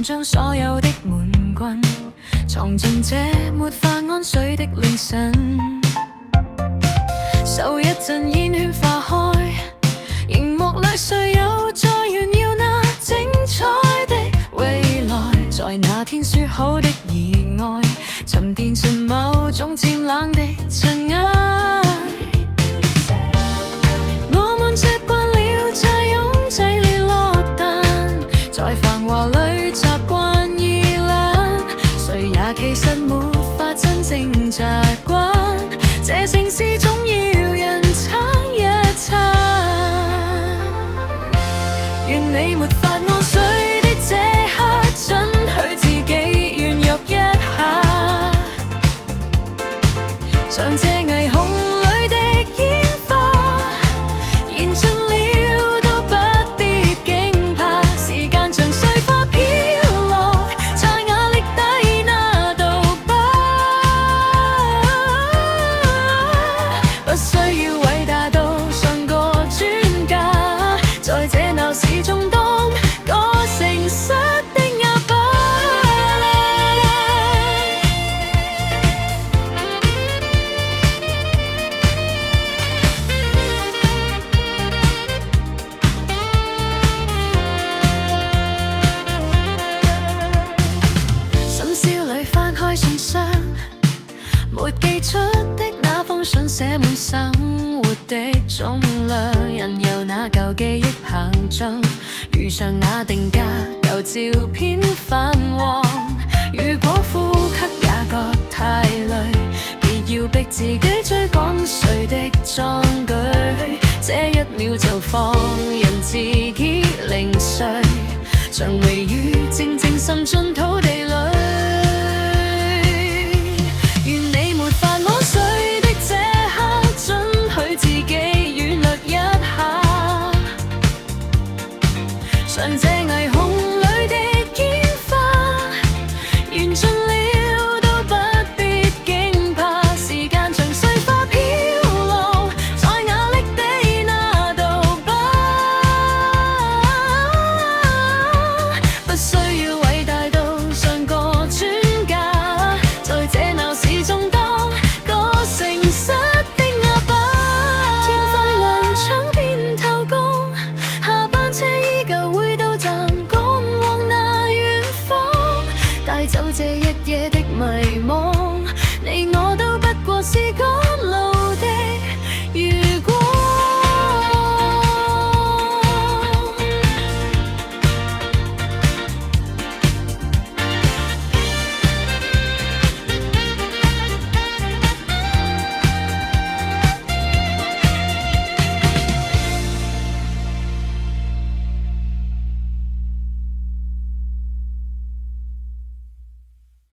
將所有的悶棍藏進這沒法安睡的凌晨。受一陣煙圈化開，熒幕裏誰又再炫耀那精彩的未來？在那天說好的意外，沉澱進某種漸冷的塵埃。我們習慣了這擁擠烈落單，在繁華裏習慣易懶，誰也其實沒法真正習慣。這城市總要人撐一撐，願你沒法安睡的這刻，准許自己軟弱一下，像這霓虹裏的煙花，燃盡了都不必驚怕。時間像碎花飄落，在壓力底那道疤，不需要偉大到像個專家，在這鬧市中當個誠實的啞巴。深宵裏翻開信箱，沒寄出的那封信寫滿生活的重量，任由那舊記憶膨脹，如像那定格舊照片泛黃。